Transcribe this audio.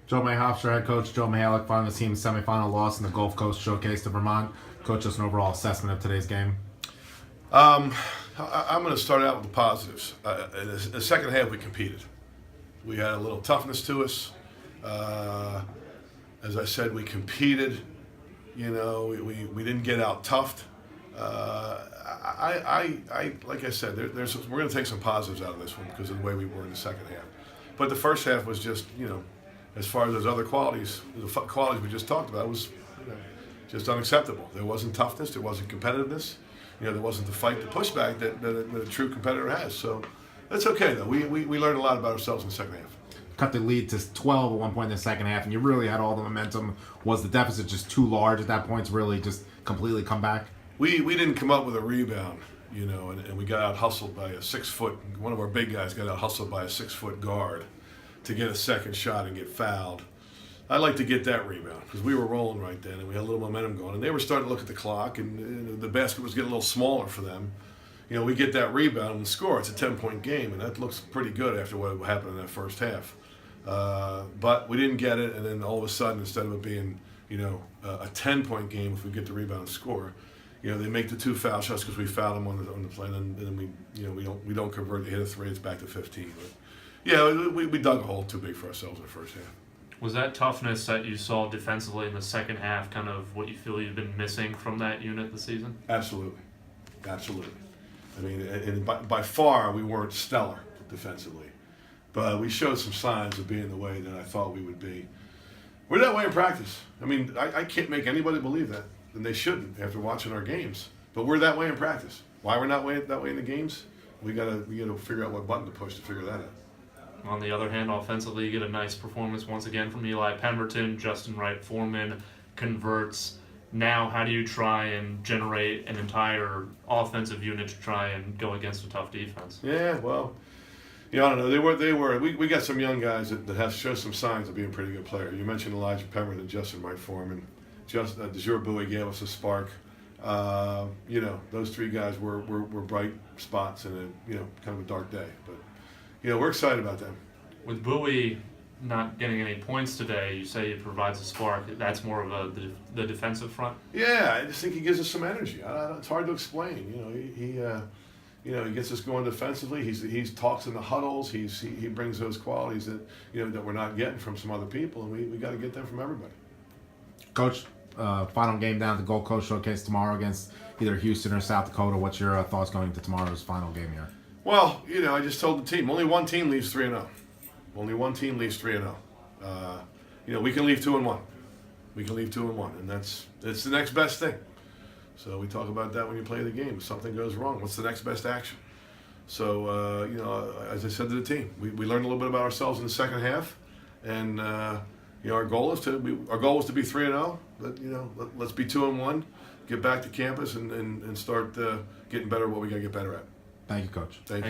Joe Hofstra, head coach Joe Mihalich, following the team's semifinal loss in the Gulf Coast Showcase to Vermont. Coach, just an overall assessment of today's game. I'm going to start out with the positives. In the second half, we competed. We had a little toughness to us. As I said, we competed. You know, we didn't get out toughed. Like I said, we're going to take some positives out of this one because of the way we were in the second half. But the first half was just, as far as those other qualities, the qualities we just talked about, was just unacceptable. There wasn't toughness, there wasn't competitiveness, there wasn't the fight, the pushback that a true competitor has. So that's okay though. We learned a lot about ourselves in the second half. Cut the lead to 12 at one point in the second half, and you really had all the momentum. Was the deficit just too large at that point to really just completely come back? We didn't come up with a rebound, and we got out hustled by a 6 foot. One of our big guys got out hustled by a 6 foot guard to get a second shot and get fouled. I'd like to get that rebound because we were rolling right then and we had a little momentum going. And they were starting to look at the clock and the basket was getting a little smaller for them. We get that rebound and score. It's a 10-point game, and that looks pretty good after what happened in that first half. But we didn't get it, and then all of a sudden, instead of it being a 10-point game if we get the rebound and score, they make the 2 foul shots because we fouled them on the play, and then we don't convert. They hit a 3, it's back to 15. But yeah, we dug a hole too big for ourselves in the first half. Was that toughness that you saw defensively in the second half kind of what you feel you've been missing from that unit this season? Absolutely. I mean, and by far we weren't stellar defensively, but we showed some signs of being the way that I thought we would be. We're that way in practice. I mean, I can't make anybody believe that, and they shouldn't after watching our games. But we're that way in practice. Why we're not that way in the games? We gotta figure out what button to push to figure that out. On the other hand, offensively, you get a nice performance once again from Eli Pemberton. Justin Wright Foreman converts. Now, how do you try and generate an entire offensive unit to try and go against a tough defense? Yeah, well, I don't know. We got some young guys that have shown some signs of being pretty good players. You mentioned Elijah Pemberton, Justin Wright Foreman. Desir Bowie gave us a spark. Those 3 guys were bright spots in a kind of a dark day. But we're excited about them. With Bowie not getting any points today, you say it provides a spark. That's more of the defensive front. Yeah, I just think he gives us some energy. It's hard to explain. He gets us going defensively. He talks in the huddles. He brings those qualities that that we're not getting from some other people, and we got to get them from everybody. Coach, final game down at the Gulf Coast Showcase tomorrow against either Houston or South Dakota. What's your thoughts going into tomorrow's final game here? Well, I just told the team only one team leaves 3-0. Only one team leaves 3-0. We can leave 2-1. We can leave 2-1, and it's the next best thing. So we talk about that when you play the game. If something goes wrong, what's the next best action? So as I said to the team, we learned a little bit about ourselves in the second half, and our goal was to be 3-0. But let's be 2-1, get back to campus, and start getting better at what we got to get better at. Thank you, Coach. Thank you.